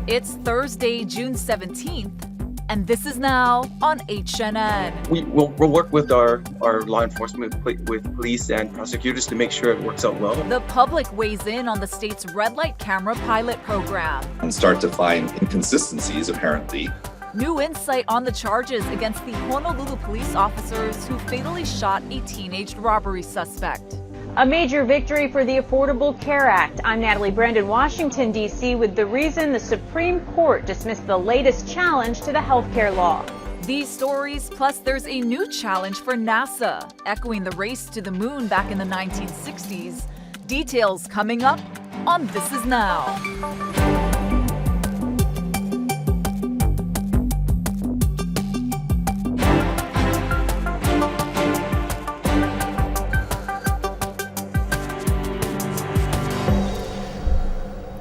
It's Thursday, June 17th, and this is now on HNN. We'll work with our law enforcement, with police and prosecutors to make sure it works out well. The public weighs in on the state's red light camera pilot program. And start to find inconsistencies, apparently. New insight on the charges against the Honolulu police officers who fatally shot a teenage robbery suspect. A major victory for the Affordable Care Act. I'm Natalie Brandon, Washington, D.C., with the reason the Supreme Court dismissed the latest challenge to the health care law. These stories, plus there's a new challenge for NASA, echoing the race to the moon back in the 1960s. Details coming up on This Is Now.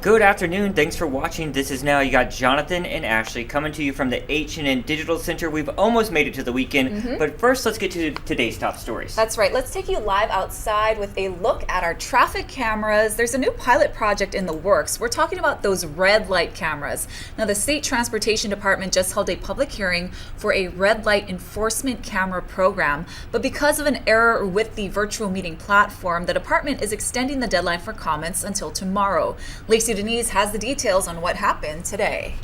Good afternoon. Thanks for watching. This is Now. You got Jonathan and Ashley coming to you from the H&N Digital Center. We've almost made it to the weekend, but first let's get to today's top stories. That's right. Let's take you live outside with a look at our traffic cameras. There's a new pilot project in the works. We're talking about those red light cameras. Now, the State Transportation Department just held a public hearing for a red light enforcement camera program, but because of an error with the virtual meeting platform, the department is extending the deadline for comments until tomorrow. Lacey Denise has the details on what happened today.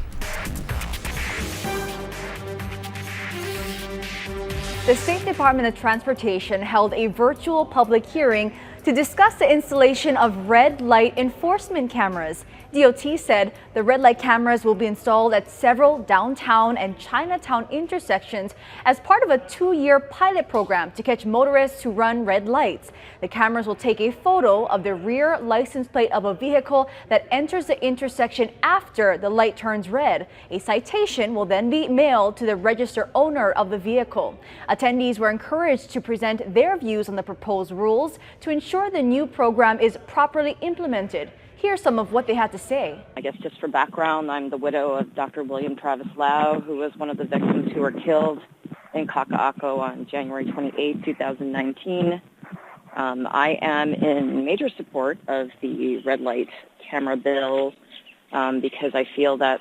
The State Department of Transportation held a virtual public hearing to discuss the installation of red light enforcement cameras. DOT said the red light cameras will be installed at several downtown and Chinatown intersections as part of a 2-year pilot program to catch motorists who run red lights. The cameras will take a photo of the rear license plate of a vehicle that enters the intersection after the light turns red. A citation will then be mailed to the registered owner of the vehicle. Attendees were encouraged to present their views on the proposed rules to ensure the new program is properly implemented. Here's some of what they had to say. I guess just for background, I'm the widow of Dr. William Travis Lau, who was one of the victims who were killed in Kaka'ako on January 28, 2019. I am in major support of the red light camera bill because I feel that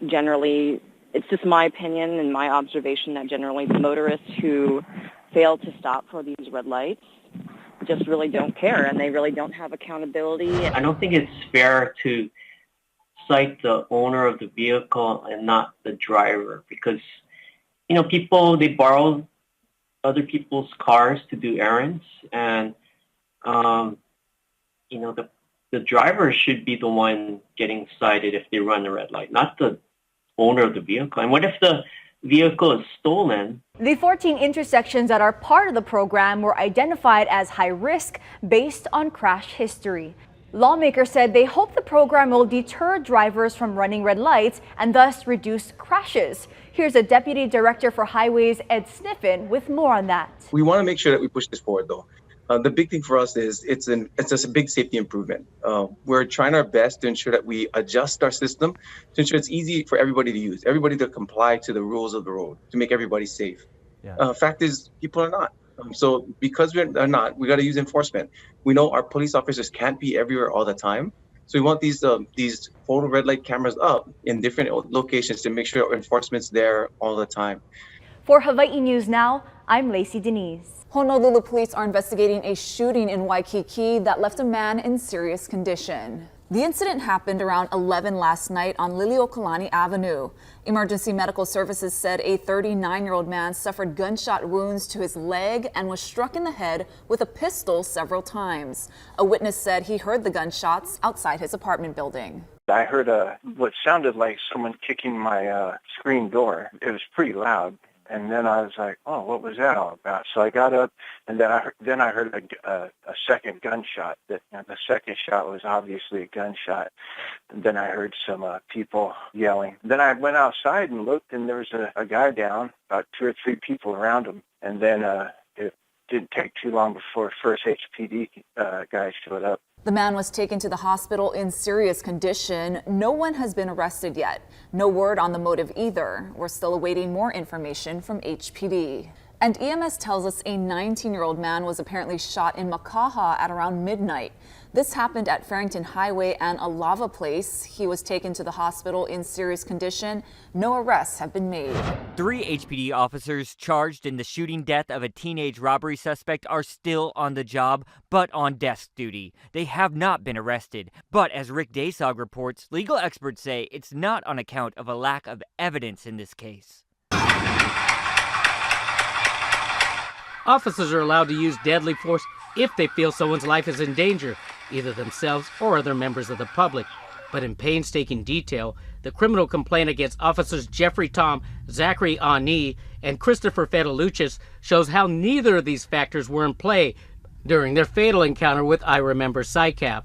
generally, it's just my opinion and my observation that generally the motorists who fail to stop for these red lights just really don't care, and they really don't have accountability. I don't think it's fair to cite the owner of the vehicle and not the driver because, people, they borrow other people's cars to do errands, and, the driver should be the one getting cited if they run the red light, not the owner of the vehicle. And what if the vehicle is stolen? The 14 intersections that are part of the program were identified as high risk based on crash history. Lawmakers said they hope the program will deter drivers from running red lights and thus reduce crashes. Here's a Deputy Director for Highways, Ed Sniffen, with more on that. We want to make sure that we push this forward, though. The big thing for us is it's just a big safety improvement. We're trying our best to ensure that we adjust our system to ensure it's easy for everybody to use, everybody to comply to the rules of the road, to make everybody safe. Fact is, people are not. So because we're not, we got to use enforcement. We know our police officers can't be everywhere all the time. So we want these photo red light cameras up in different locations to make sure enforcement's there all the time. For Hawaii News Now, I'm Lacey Denise. Honolulu police are investigating a shooting in Waikiki that left a man in serious condition. The incident happened around 11 last night on Liliuokalani Avenue. Emergency medical services said a 39-year-old man suffered gunshot wounds to his leg and was struck in the head with a pistol several times. A witness said he heard the gunshots outside his apartment building. I heard what sounded like someone kicking my screen door. It was pretty loud. And then I was like, oh, what was that all about? So I got up, and then I heard a second gunshot. The second shot was obviously a gunshot. And then I heard some people yelling. Then I went outside and looked, and there was a guy down, about 2 or 3 people around him. And then it didn't take too long before first HPD guy showed up. The man was taken to the hospital in serious condition. No one has been arrested yet. No word on the motive either. We're still awaiting more information from HPD. And EMS tells us a 19-year-old man was apparently shot in Makaha at around midnight. This happened at Farrington Highway and Alava Place. He was taken to the hospital in serious condition. No arrests have been made. 3 HPD officers charged in the shooting death of a teenage robbery suspect are still on the job, but on desk duty. They have not been arrested. But as Rick Daysog reports, legal experts say it's not on account of a lack of evidence in this case. Officers are allowed to use deadly force if they feel someone's life is in danger, either themselves or other members of the public. But in painstaking detail, the criminal complaint against officers Jeffrey Tom, Zachary Ani, and Christopher Fedeluchis shows how neither of these factors were in play during their fatal encounter with I Remember SICAP.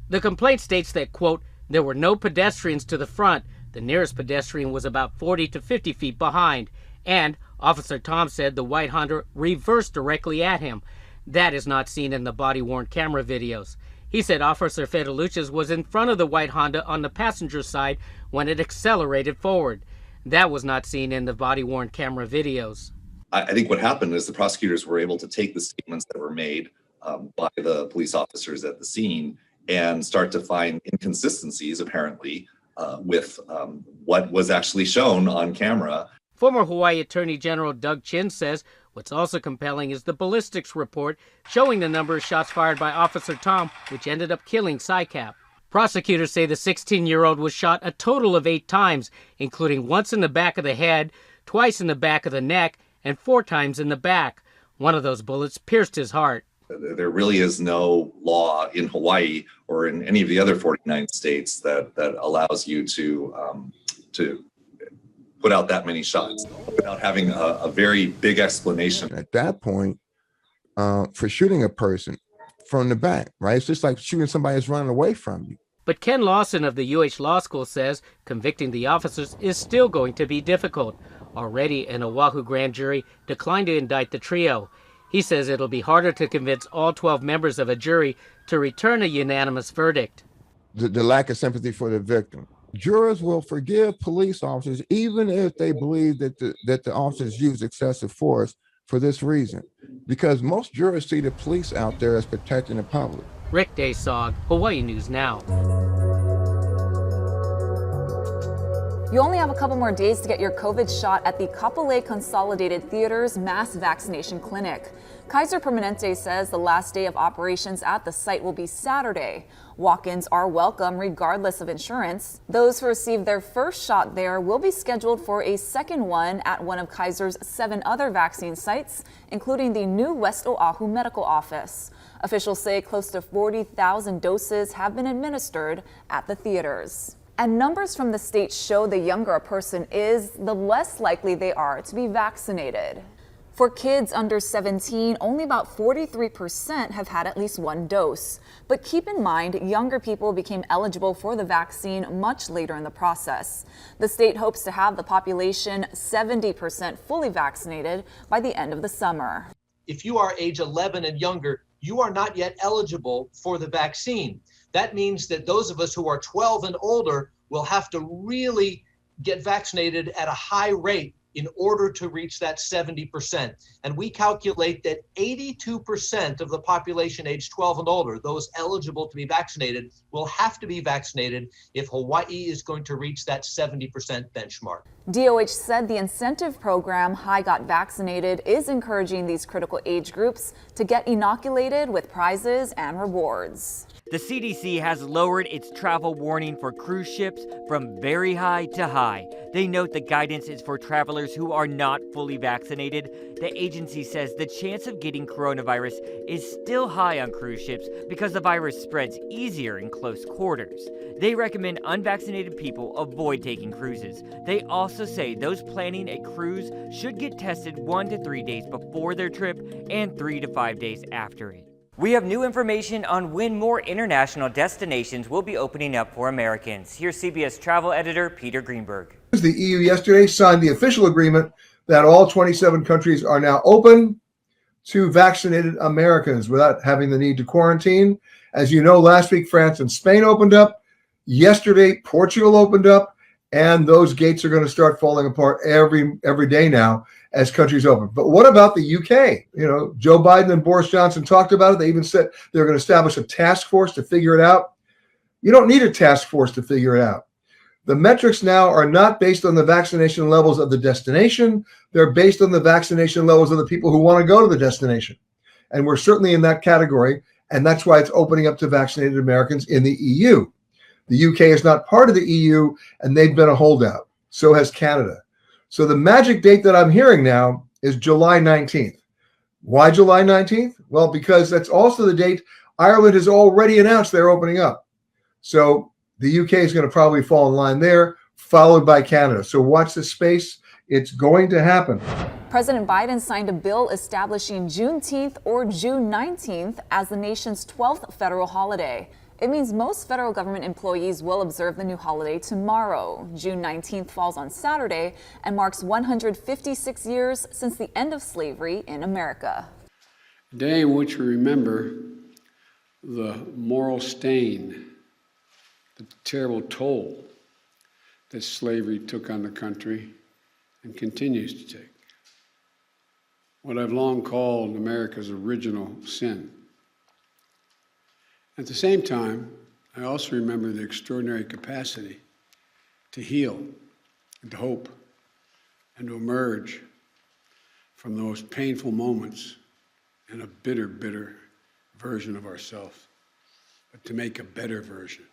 The complaint states that, quote, there were no pedestrians to the front. The nearest pedestrian was about 40 to 50 feet behind. And Officer Tom said the white Honda reversed directly at him. That is not seen in the body-worn camera videos. He said Officer Fedeluchis was in front of the white Honda on the passenger side when it accelerated forward. That was not seen in the body-worn camera videos. I think what happened is the prosecutors were able to take the statements that were made by the police officers at the scene and start to find inconsistencies, apparently, with what was actually shown on camera. Former Hawaii Attorney General Doug Chin says what's also compelling is the ballistics report showing the number of shots fired by Officer Tom, which ended up killing SICAP. Prosecutors say the 16-year-old was shot a total of 8 times, including once in the back of the head, twice in the back of the neck, and 4 times in the back. One of those bullets pierced his heart. There really is no law in Hawaii or in any of the other 49 states that allows you to put out that many shots without having a very big explanation. At that point, for shooting a person from the back, right? It's just like shooting somebody that's running away from you. But Ken Lawson of the UH Law School says convicting the officers is still going to be difficult. Already, an Oahu grand jury declined to indict the trio. He says it'll be harder to convince all 12 members of a jury to return a unanimous verdict. The lack of sympathy for the victim. Jurors will forgive police officers even if they believe that the officers use excessive force for this reason, because most jurors see the police out there as protecting the public. Rick Daysog, Hawaii News Now. You only have a couple more days to get your COVID shot at the Kapolei Consolidated Theater's mass vaccination clinic. Kaiser Permanente says the last day of operations at the site will be Saturday. Walk-ins are welcome regardless of insurance. Those who receive their first shot there will be scheduled for a second one at one of Kaiser's 7 other vaccine sites, including the new West Oahu Medical Office. Officials say close to 40,000 doses have been administered at the theaters. And numbers from the state show the younger a person is, the less likely they are to be vaccinated. For kids under 17, only about 43% have had at least 1 dose. But keep in mind, younger people became eligible for the vaccine much later in the process. The state hopes to have the population 70% fully vaccinated by the end of the summer. If you are age 11 and younger, you are not yet eligible for the vaccine. That means that those of us who are 12 and older will have to really get vaccinated at a high rate in order to reach that 70%. And we calculate that 82% of the population age 12 and older, those eligible to be vaccinated, will have to be vaccinated if Hawaii is going to reach that 70% benchmark. DOH said the incentive program, High Got Vaccinated, is encouraging these critical age groups to get inoculated with prizes and rewards. The CDC has lowered its travel warning for cruise ships from very high to high. They note the guidance is for travelers who are not fully vaccinated. The agency says the chance of getting coronavirus is still high on cruise ships because the virus spreads easier in close quarters. They recommend unvaccinated people avoid taking cruises. They also say those planning a cruise should get tested 1 to 3 days before their trip and 3 to 5 days after it. We have new information on when more international destinations will be opening up for Americans. Here's CBS travel editor Peter Greenberg. The EU yesterday signed the official agreement that all 27 countries are now open to vaccinated Americans without having the need to quarantine. As you know, last week France and Spain opened up. Yesterday, Portugal opened up. And those gates are going to start falling apart every day now as countries open. But what about the UK? You know, Joe Biden and Boris Johnson talked about it. They even said they're going to establish a task force to figure it out. You don't need a task force to figure it out. The metrics now are not based on the vaccination levels of the destination. They're based on the vaccination levels of the people who want to go to the destination. And we're certainly in that category. And that's why it's opening up to vaccinated Americans in the EU. The UK is not part of the EU, and they've been a holdout. So has Canada. So the magic date that I'm hearing now is July 19th. Why July 19th? Well, because that's also the date Ireland has already announced they're opening up. So the UK is going to probably fall in line there, followed by Canada. So watch this space. It's going to happen. President Biden signed a bill establishing Juneteenth or June 19th as the nation's 12th federal holiday. It means most federal government employees will observe the new holiday tomorrow. June 19th falls on Saturday and marks 156 years since the end of slavery in America. A day in which we remember the moral stain, the terrible toll that slavery took on the country and continues to take. What I've long called America's original sin. At the same time, I also remember the extraordinary capacity to heal and to hope and to emerge from those painful moments in a bitter, bitter version of ourselves, but to make a better version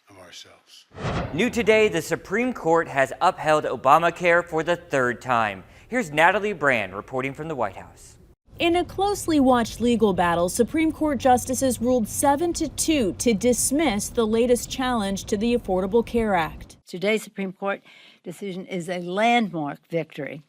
of ourselves. New today, the Supreme Court has upheld Obamacare for the third time. Here's Natalie Brand reporting from the White House. In a closely watched legal battle, Supreme Court justices ruled 7-2 to dismiss the latest challenge to the Affordable Care Act. Today's Supreme Court decision is a landmark victory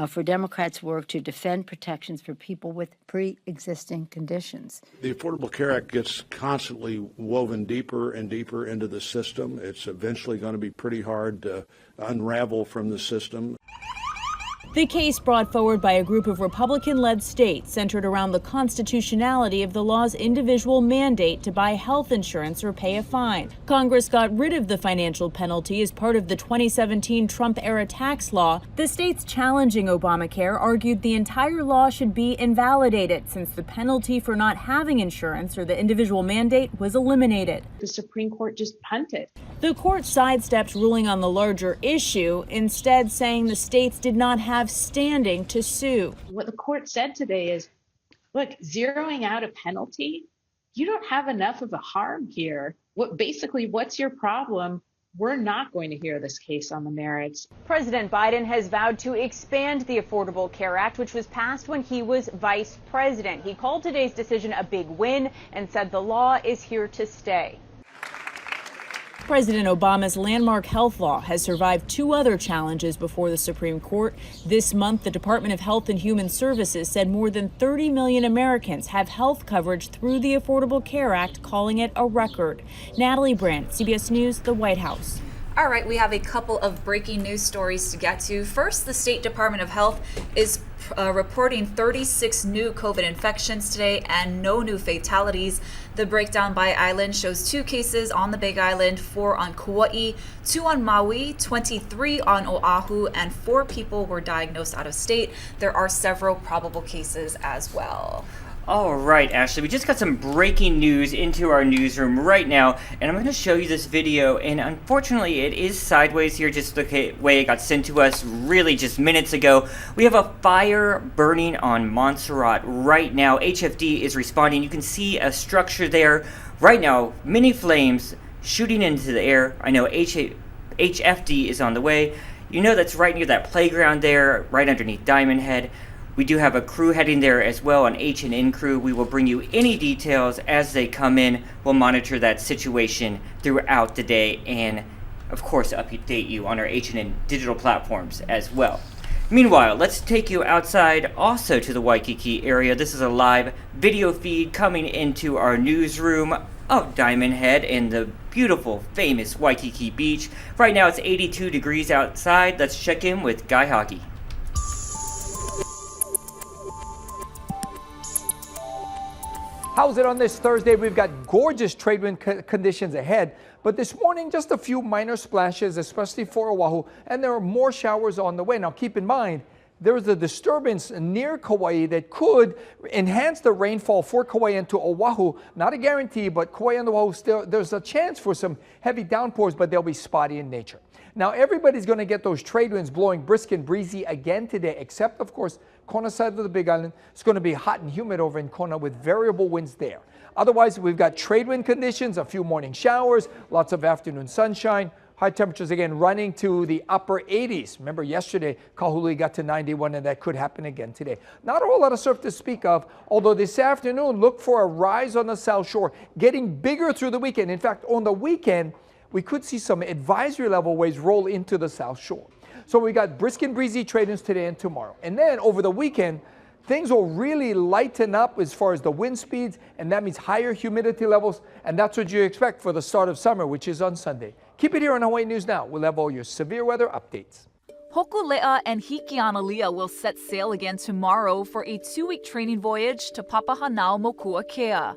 for Democrats' work to defend protections for people with pre-existing conditions. The Affordable Care Act gets constantly woven deeper and deeper into the system. It's eventually going to be pretty hard to unravel from the system. The case brought forward by a group of Republican-led states centered around the constitutionality of the law's individual mandate to buy health insurance or pay a fine. Congress got rid of the financial penalty as part of the 2017 Trump-era tax law. The states challenging Obamacare argued the entire law should be invalidated since the penalty for not having insurance or the individual mandate was eliminated. The Supreme Court just punted. The court sidestepped ruling on the larger issue, instead saying the states did not have standing to sue. What the court said today is, look, zeroing out a penalty, you don't have enough of a harm here. What's your problem? We're not going to hear this case on the merits. President Biden has vowed to expand the Affordable Care Act, which was passed when he was vice president. He called today's decision a big win and said the law is here to stay. President Obama's landmark health law has survived two other challenges before the Supreme Court. This month, the Department of Health and Human Services said more than 30 million Americans have health coverage through the Affordable Care Act, calling it a record. Natalie Brandt, CBS News, the White House. All right, we have a couple of breaking news stories to get to. First, the State Department of Health is reporting 36 new COVID infections today and no new fatalities. The breakdown by island shows 2 cases on the Big Island, 4 on Kauai, 2 on Maui, 23 on Oahu, and 4 people were diagnosed out of state. There are several probable cases as well. All right, Ashley, we just got some breaking news into our newsroom right now, and I'm going to show you this video, and unfortunately it is sideways here, just the way it got sent to us really just minutes ago. We have a fire burning on Montserrat right now. HFD is responding. You can see a structure there right now, many flames shooting into the air. I know HFD is on the way. You know that's right near that playground there, right underneath Diamond Head. We do have a crew heading there as well, an H&N crew. We will bring you any details as they come in. We'll monitor that situation throughout the day and, of course, update you on our H&N digital platforms as well. Meanwhile, let's take you outside also to the Waikiki area. This is a live video feed coming into our newsroom of Diamond Head and the beautiful, famous Waikiki Beach. Right now it's 82 degrees outside. Let's check in with Guy Hockey. How's it on this Thursday? We've got gorgeous trade wind conditions ahead, But this morning, just a few minor splashes, especially for Oahu, and there are more showers on the way. Now, keep in mind, there is a disturbance near Kauai that could enhance the rainfall for Kauai and to Oahu. Not a guarantee, but Kauai and Oahu still, there's a chance for some heavy downpours, but they'll be spotty in nature. Now, everybody's going to get those trade winds blowing brisk and breezy again today, except, of course, Kona side of the Big Island. It's going to be hot and humid over in Kona with variable winds there. Otherwise, we've got trade wind conditions, a few morning showers, lots of afternoon sunshine. High temperatures again running to the upper 80s. Remember yesterday, Kahului got to 91, and that could happen again today. Not a whole lot of surf to speak of, although this afternoon, look for a rise on the South Shore, getting bigger through the weekend. In fact, on the weekend, we could see some advisory level waves roll into the South Shore. So we got brisk and breezy trade winds today and tomorrow. And then over the weekend, things will really lighten up as far as the wind speeds, and that means higher humidity levels, and that's what you expect for the start of summer, which is on Sunday. Keep it here on Hawaii News Now. We'll have all your severe weather updates. Hokulea and Hikianalia will set sail again tomorrow for a 2-week training voyage to Papahanaumokuakea.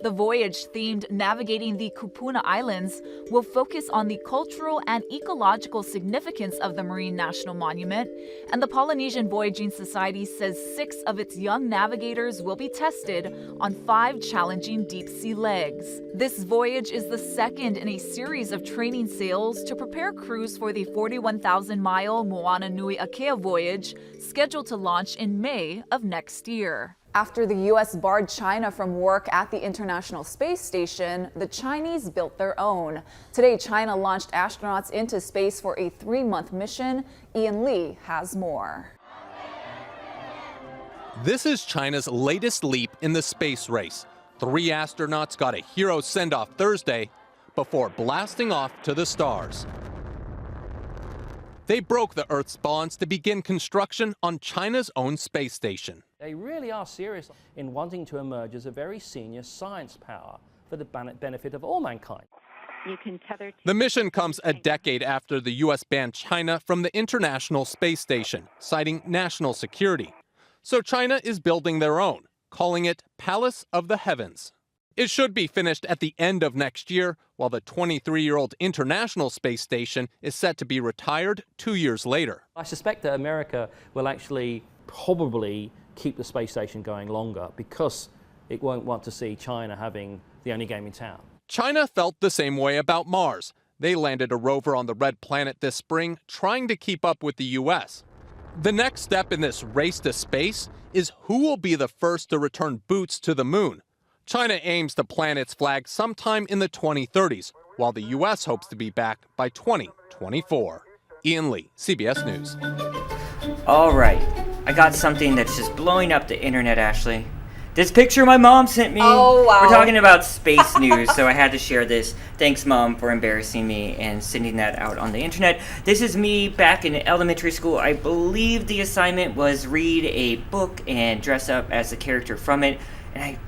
The voyage, themed Navigating the Kupuna Islands, will focus on the cultural and ecological significance of the Marine National Monument, and the Polynesian Voyaging Society says 6 of its young navigators will be tested on 5 challenging deep-sea legs. This voyage is the second in a series of training sails to prepare crews for the 41,000-mile Moana Nui Akea voyage, scheduled to launch in May of next year. After the U.S. barred China from work at the International Space Station, the Chinese built their own. Today, China launched astronauts into space for a 3-month mission. Ian Lee has more. This is China's latest leap in the space race. 3 astronauts got a hero send-off Thursday before blasting off to the stars. They broke the Earth's bonds to begin construction on China's own space station. They really are serious in wanting to emerge as a very senior science power for the benefit of all mankind. The mission comes a decade after the U.S. banned China from the International Space Station, citing national security. So China is building their own, calling it Palace of the Heavens. It should be finished at the end of next year, while the 23-year-old International Space Station is set to be retired 2 years later. I suspect that America will actually probably keep the space station going longer because it won't want to see China having the only game in town. China felt the same way about Mars. They landed a rover on the red planet this spring, trying to keep up with the U.S. The next step in this race to space is who will be the first to return boots to the moon. China aims to plant its flag sometime in the 2030s, while the U.S. hopes to be back by 2024. Ian Lee, CBS News. All right, I got something that's just blowing up the internet, Ashley. This picture my mom sent me. Oh, wow. We're talking about space news, so I had to share this. Thanks, Mom, for embarrassing me and sending that out on the internet. This is me back in elementary school. I believe the assignment was read a book and dress up as a character from it, and I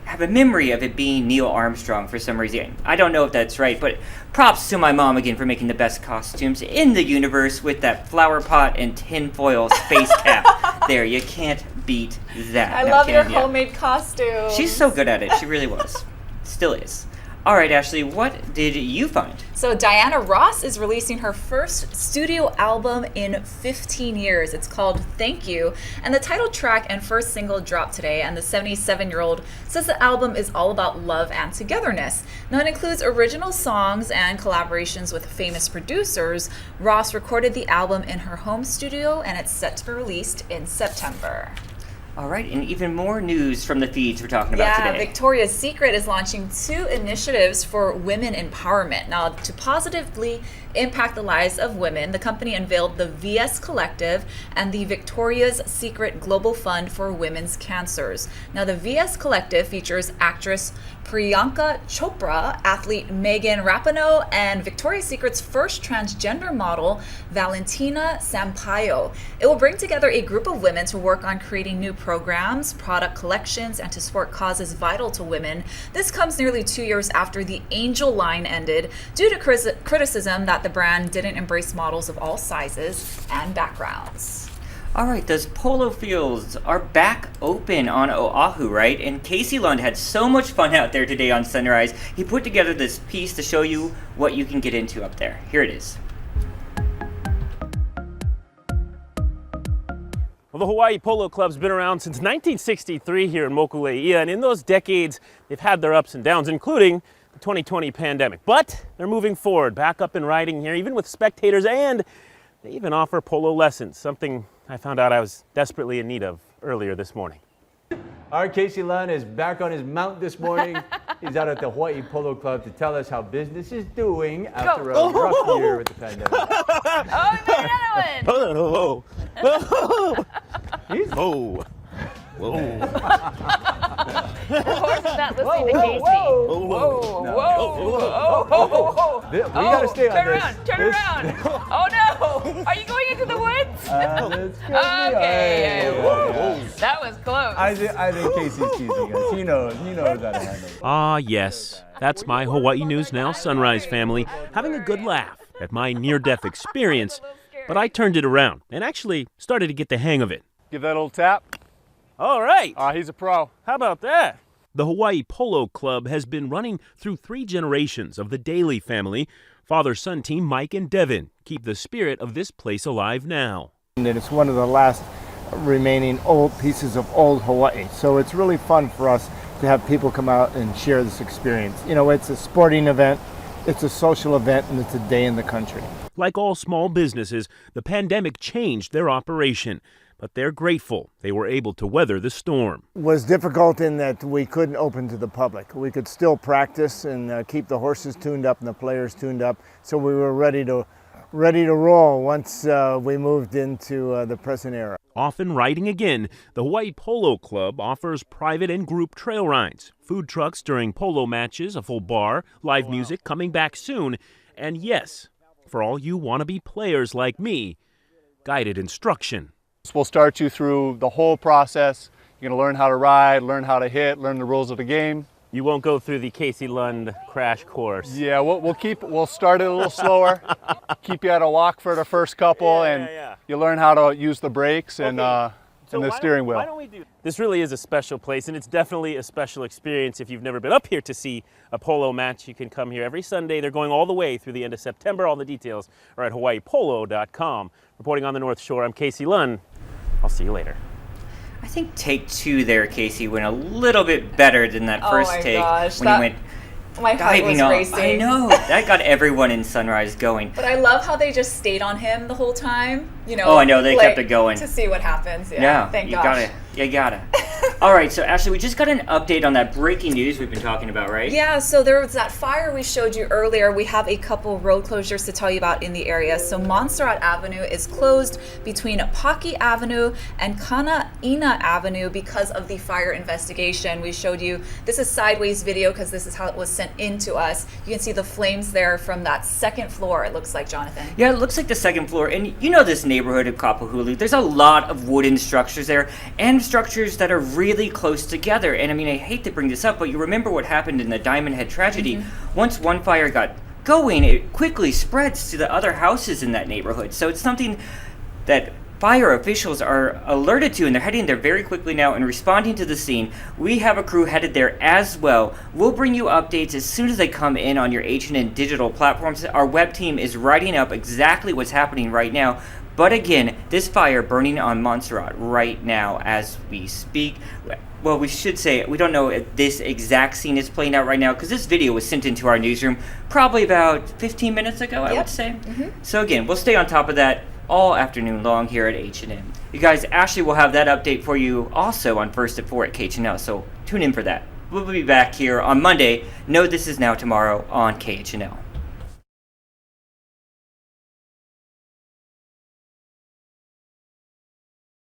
have a memory of it being Neil Armstrong for some reason. I don't know if that's right, but props to my mom again for making the best costumes in the universe with that flower pot and tinfoil space cap. There, you can't beat that. I love your homemade costume. She's so good at it. She really was. Still is. All right, Ashley, what did you find? So Diana Ross is releasing her first studio album in 15 years. It's called Thank You, and the title track and first single dropped today, and the 77-year-old says the album is all about love and togetherness. Now, it includes original songs and collaborations with famous producers. Ross recorded the album in her home studio, and it's set to be released in September. All right, and even more news from the feeds we're talking about today. Victoria's Secret is launching 2 initiatives for women empowerment. Now, to positively impact the lives of women, the company unveiled the VS Collective and the Victoria's Secret Global Fund for Women's Cancers. Now, the VS Collective features actress Priyanka Chopra, athlete Megan Rapinoe, and Victoria's Secret's first transgender model, Valentina Sampaio. It will bring together a group of women to work on creating new programs, product collections, and to support causes vital to women. This comes nearly 2 years after the Angel line ended due to criticism that the brand didn't embrace models of all sizes and backgrounds. All right, those polo fields are back open on Oahu, right? And Casey Lund had so much fun out there today on Sunrise. He put together this piece to show you what you can get into up there. Here it is. Well, the Hawaii Polo Club's been around since 1963 here in Mokuleia, and in those decades, they've had their ups and downs, including the 2020 pandemic. But they're moving forward, back up and riding here, even with spectators, and they even offer polo lessons, something I found out I was desperately in need of earlier this morning. Our Casey Lund is back on his mount this morning. He's out at the Hawaii Polo Club to tell us how business is doing after a rough year with the pandemic. Oh, whoa. Whoa. The horse is not listening to Casey. Whoa. We gotta stay on this. Turn around. Oh no! Are you going into the woods? Okay. That was close. I think Casey's teasing us. He knows how to handle it. Ah, yes. That's my Hawaii News Now Sunrise family having a good laugh at my near-death experience. But I turned it around and actually started to get the hang of it. Give that a little tap. All right. He's a pro. How about that? The Hawaii Polo Club has been running through 3 generations of the Daly family. Father-son team Mike and Devin keep the spirit of this place alive now. And it's one of the last remaining old pieces of old Hawaii. So it's really fun for us to have people come out and share this experience. You know, it's a sporting event, it's a social event, and it's a day in the country. Like all small businesses, the pandemic changed their operation. But they're grateful they were able to weather the storm. It was difficult in that we couldn't open to the public. We could still practice and keep the horses tuned up and the players tuned up, so we were ready to roll once we moved into the present era. Often riding again, the Hawaii Polo Club offers private and group trail rides, food trucks during polo matches, a full bar, live music coming back soon, and yes, for all you wannabe players like me, guided instruction. We'll start you through the whole process. You're going to learn how to ride, learn how to hit, learn the rules of the game. You won't go through the Casey Lund crash course. Yeah, we'll start it a little slower, keep you at a walk for the first couple, and you learn how to use the brakes and the steering wheel. Why don't we do this? Really is a special place, and it's definitely a special experience. If you've never been up here to see a polo match, you can come here every Sunday. They're going all the way through the end of September. All the details are at hawaiipolo.com. Reporting on the North Shore, I'm Casey Lund. I'll see you later. I think take 2 there, Casey, went a little bit better than that first take. Gosh, when you went my heart was racing. I know. That got everyone in Sunrise going. But I love how they just stayed on him the whole time. You know. Oh, I know. They kept it going. To see what happens. Yeah. Thank gosh. You gotta. All right, so Ashley, we just got an update on that breaking news we've been talking about, right? Yeah, so there was that fire we showed you earlier. We have a couple road closures to tell you about in the area. So Montserrat Avenue is closed between Paki Avenue and Kana'ina Avenue because of the fire investigation. We showed you, this is sideways video because this is how it was sent in to us. You can see the flames there from that second floor, it looks like, Jonathan. Yeah, it looks like the second floor. And you know this neighborhood of Kapahulu, there's a lot of wooden structures there and structures that are really close together. And I mean, I hate to bring this up, but you remember what happened in the Diamond Head tragedy. Mm-hmm. Once one fire got going, it quickly spreads to the other houses in that neighborhood. So it's something that fire officials are alerted to, and they're heading there very quickly now and responding to the scene. We have a crew headed there as well. We'll bring you updates as soon as they come in on your H&N digital platforms. Our web team is writing up exactly what's happening right now. But again, this fire burning on Montserrat right now as we speak. Well, we should say, we don't know if this exact scene is playing out right now because this video was sent into our newsroom probably about 15 minutes ago, I would say. Mm-hmm. So again, we'll stay on top of that all afternoon long here at H&M. You guys, Ashley will have that update for you also on First at 4 at KHNL, so tune in for that. We'll be back here on Monday. No, this is now tomorrow on KHNL.